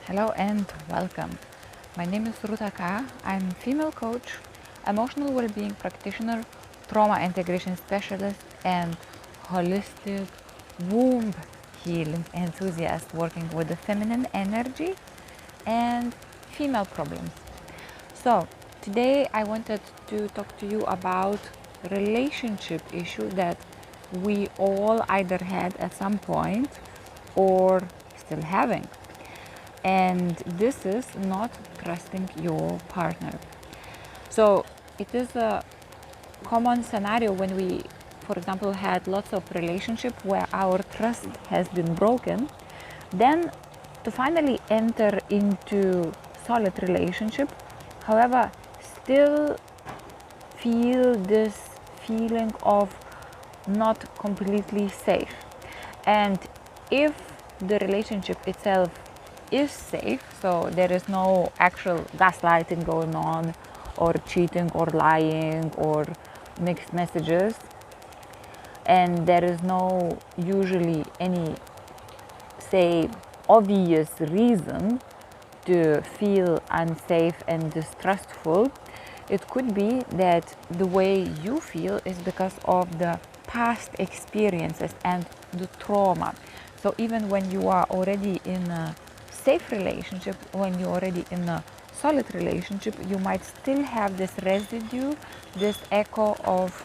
Hello and welcome. My name is Ruta Ka. I'm female coach, emotional well-being practitioner, trauma integration specialist, and holistic womb healing enthusiast working with the feminine energy and female problems. So today I wanted to talk to you about relationship issue that we all either had at some point or still having. And this is not trusting your partner. So it is a common scenario when we, for example, had lots of relationship where our trust has been broken. Then to finally enter into solid relationship, however, still feel this feeling of not completely safe. And if the relationship itself is safe, so there is no actual gaslighting going on or cheating or lying or mixed messages, and there is no usually any, say, obvious reason to feel unsafe and distrustful, it could be that the way you feel is because of the past experiences and the trauma. So even when you are already in a safe relationship, when you're already in a solid relationship, you might still have this residue, this echo of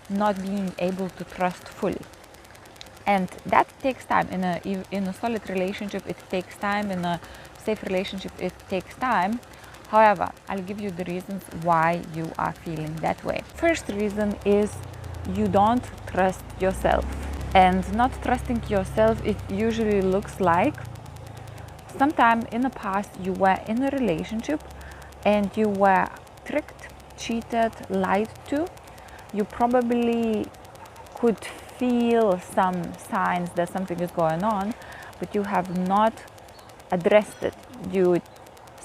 not being able to trust fully. And that takes time. In a solid relationship, it takes time. In a safe relationship, it takes time. However, I'll give you the reasons why you are feeling that way. First reason is you don't trust yourself. And not trusting yourself, it usually looks like sometime in the past you were in a relationship and you were tricked, cheated, lied to. You probably could feel some signs that something is going on, but you have not addressed it. You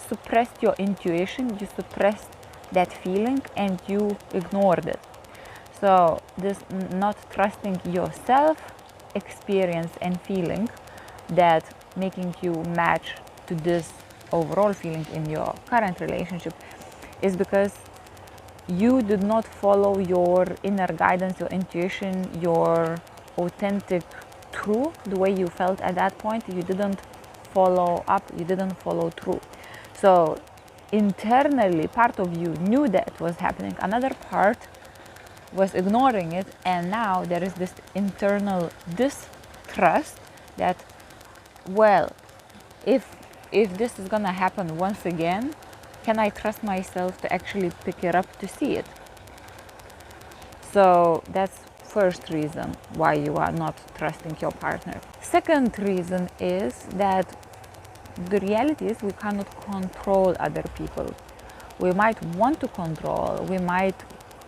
suppressed your intuition, you suppressed that feeling, and you ignored it. So this not trusting yourself experience and feeling that making you match to this overall feeling in your current relationship is because you did not follow your inner guidance, your intuition, your authentic truth, the way you felt at that point. You didn't follow up, you didn't follow through. So internally, part of you knew that was happening. Another part was ignoring it, and now there is this internal distrust that, well, if this is gonna happen once again, can I trust myself to actually pick it up to see it? So that's first reason why you are not trusting your partner. Second reason is that the reality is we cannot control other people. We might want to control, we might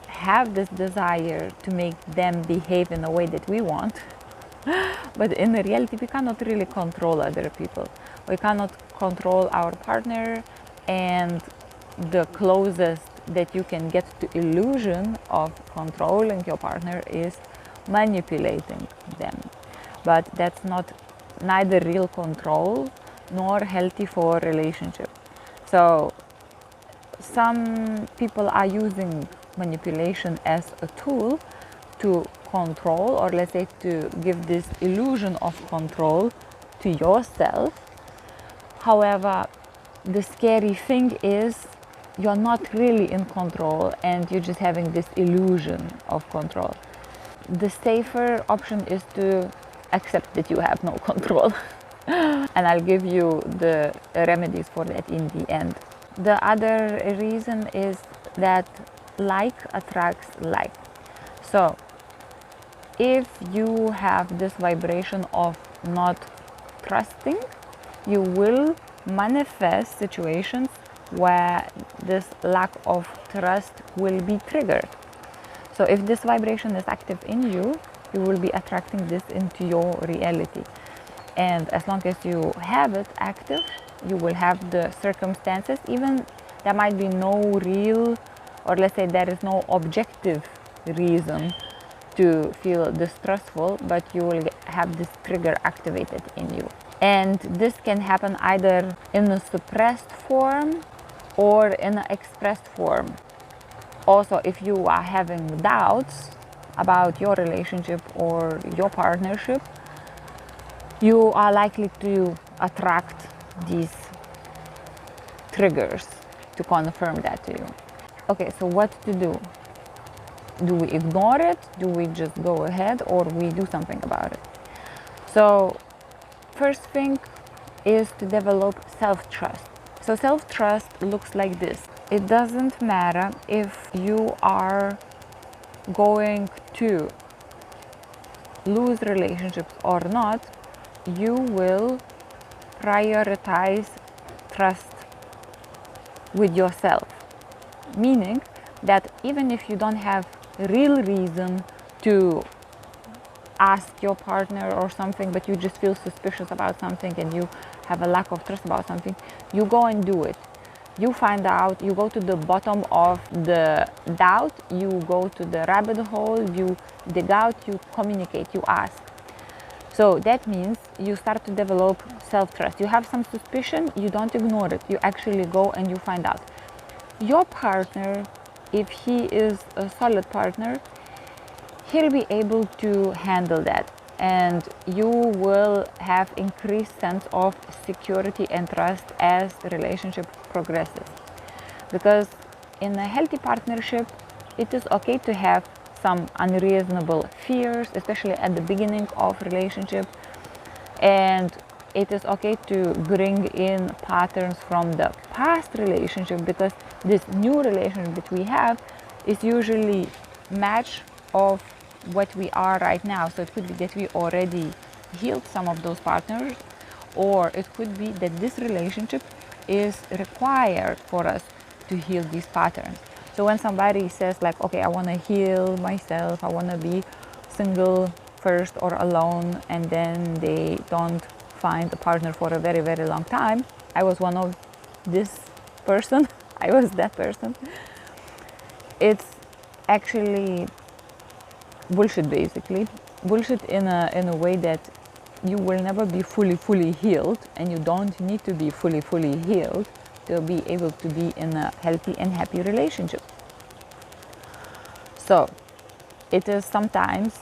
have this desire to make them behave in a way that we want, but in reality we cannot really control other people. We cannot control our partner, and the closest that you can get to illusion of controlling your partner is manipulating them. But that's not neither real control nor healthy for a relationship. So some people are using manipulation as a tool to control, or let's say to give this illusion of control to yourself. However, the scary thing is you're not really in control and you're just having this illusion of control. The safer option is to accept that you have no control. And I'll give you the remedies for that in the end. The other reason is that like attracts like. So if you have this vibration of not trusting, you will manifest situations where this lack of trust will be triggered. So if this vibration is active in you, you will be attracting this into your reality. And as long as you have it active, you will have the circumstances, even there might be no real, or let's say there is no objective reason to feel distrustful, but you will have this trigger activated in you. And this can happen either in a suppressed form or in an expressed form. Also, if you are having doubts about your relationship or your partnership, you are likely to attract these triggers to confirm that to you. Okay, so what to do? Do we ignore it? Do we just go ahead, or we do something about it? So first thing is to develop self-trust. So self-trust looks like this. It doesn't matter if you are going to lose relationships or not, you will prioritize trust with yourself. Meaning that even if you don't have real reason to ask your partner or something, but you just feel suspicious about something and you have a lack of trust about something, you go and do it. You find out, you go to the bottom of the doubt, you go to the rabbit hole, you dig out, you communicate, you ask. So that means you start to develop self-trust. You have some suspicion, you don't ignore it. You actually go and you find out. Your partner, if he is a solid partner, he'll be able to handle that, and you will have increased sense of security and trust as the relationship progresses. Because in a healthy partnership, it is okay to have some unreasonable fears, especially at the beginning of relationship, and it is okay to bring in patterns from the past relationship, because this new relationship that we have is usually match of what we are right now. So it could be that we already healed some of those partners, or it could be that this relationship is required for us to heal these patterns. So when somebody says like, okay, I want to heal myself, I want to be single first or alone, and then they don't find a partner for a very, very long time. I was one of this person. I was that person. It's actually bullshit, basically. Bullshit in a way that you will never be fully healed, and you don't need to be fully healed to be able to be in a healthy and happy relationship. So it is sometimes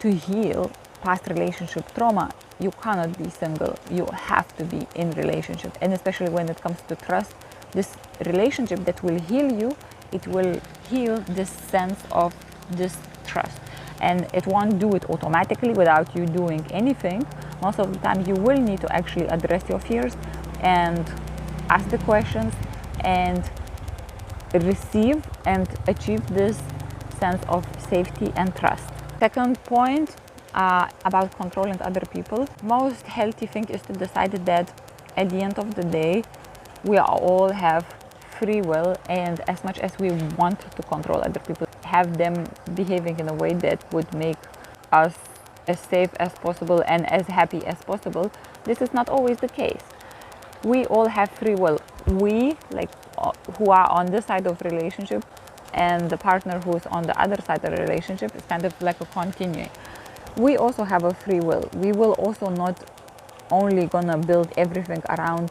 to heal past relationship trauma, you cannot be single, you have to be in relationship. And especially when it comes to trust, this relationship that will heal you, it will heal this sense of distrust. And it won't do it automatically without you doing anything. Most of the time you will need to actually address your fears and ask the questions and receive and achieve this sense of safety and trust. Second point, about controlling other people. Most healthy thing is to decide that at the end of the day, we all have free will, and as much as we want to control other people, have them behaving in a way that would make us as safe as possible and as happy as possible, this is not always the case. We all have free will. We, like who are on this side of relationship, and the partner who is on the other side of the relationship, is kind of like a continuum. We also have a free will. We will also not only gonna build everything around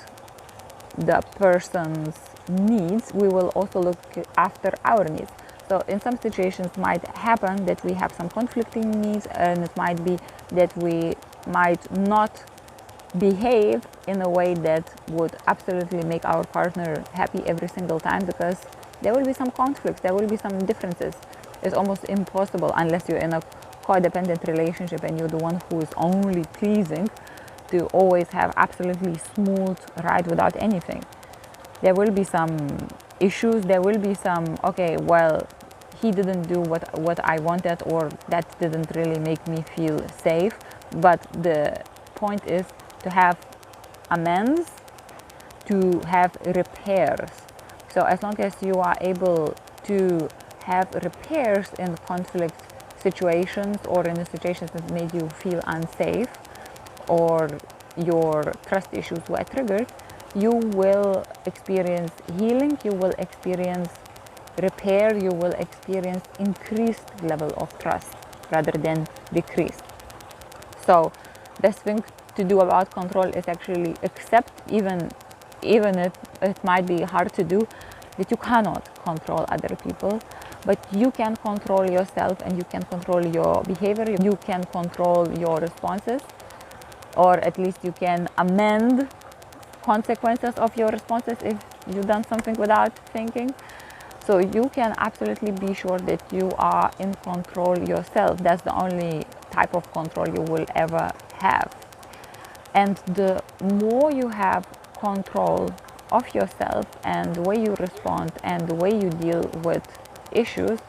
the person's needs, we will also look after our needs. So in some situations might happen that we have some conflicting needs, and it might be that we might not behave in a way that would absolutely make our partner happy every single time, because there will be some conflicts, there will be some differences. It's almost impossible, unless you're in a codependent relationship and you're the one who is only pleasing, to always have absolutely smooth ride without anything. There will be some issues, there will be some, okay, well, he didn't do what I wanted, or that didn't really make me feel safe. But the point is to have amends, to have repairs. So as long as you are able to have repairs in conflict situations, or in the situations that made you feel unsafe, or your trust issues were triggered, you will experience healing, you will experience repair, you will experience increased level of trust rather than decreased. So best thing to do about control is actually accept, even if it might be hard to do, that you cannot control other people, but you can control yourself and you can control your behavior. You can control your responses, or at least you can amend consequences of your responses if you've done something without thinking. So you can absolutely be sure that you are in control yourself. That's the only type of control you will ever have. And the more you have control of yourself and the way you respond and the way you deal with issues,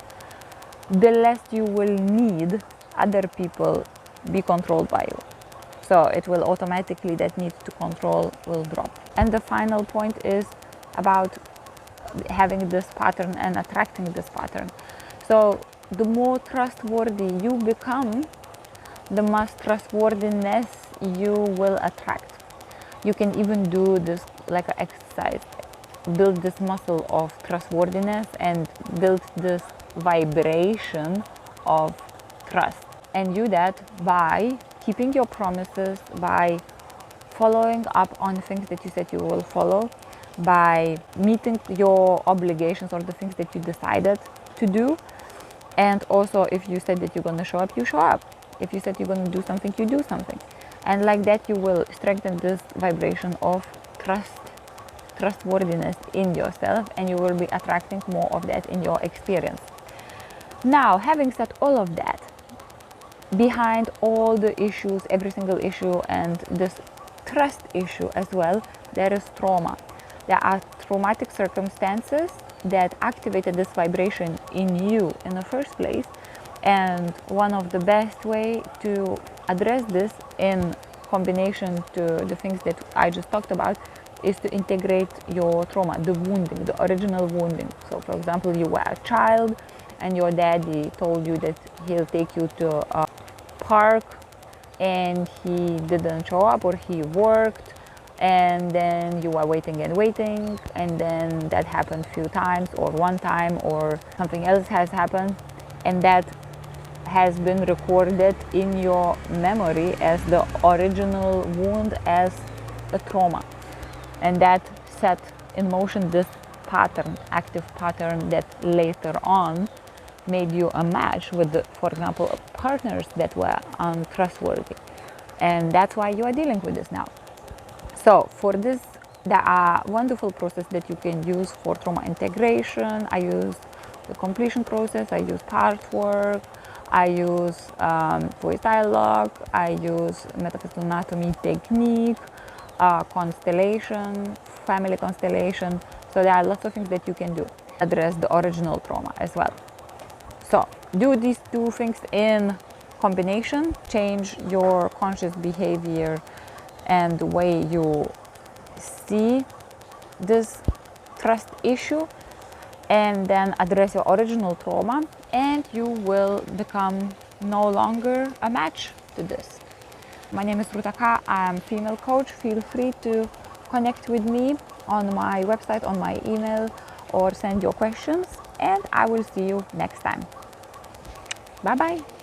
the less you will need other people be controlled by you. So it will automatically, that need to control will drop. And the final point is about having this pattern and attracting this pattern. So the more trustworthy you become, the more trustworthiness you will attract. You can even do this like an exercise, build this muscle of trustworthiness and build this vibration of trust. And do that by keeping your promises, by following up on things that you said you will follow, by meeting your obligations or the things that you decided to do. And also, if you said that you're going to show up, you show up. If you said you're going to do something, you do something. And like that, you will strengthen this vibration of trustworthiness in yourself, and you will be attracting more of that in your experience. Now, having said all of that, behind all the issues, every single issue, and this trust issue as well, there is trauma. There are traumatic circumstances that activated this vibration in you in the first place. And one of the best way to address this, in combination to the things that I just talked about, is to integrate your trauma, the wounding, the original wounding. So for example, you were a child and your daddy told you that he'll take you to a park and he didn't show up, or he worked, and then you are waiting and waiting, and then that happened a few times, or one time, or something else has happened, and that has been recorded in your memory as the original wound, as a trauma. And that set in motion this pattern, active pattern, that later on made you a match with, for example, partners that were untrustworthy. And that's why you are dealing with this now. So for this, there are wonderful processes that you can use for trauma integration. I use the completion process, I use part work, I use voice dialogue, I use metaphysical anatomy technique, constellation, family constellation. So there are lots of things that you can do. Address the original trauma as well. So do these two things in combination, change your conscious behavior and the way you see this trust issue, and then address your original trauma, and you will become no longer a match to this. My name is Ruta Ka. I'm a female coach. Feel free to connect with me on my website, on my email, or send your questions, and I will see you next time. Bye bye.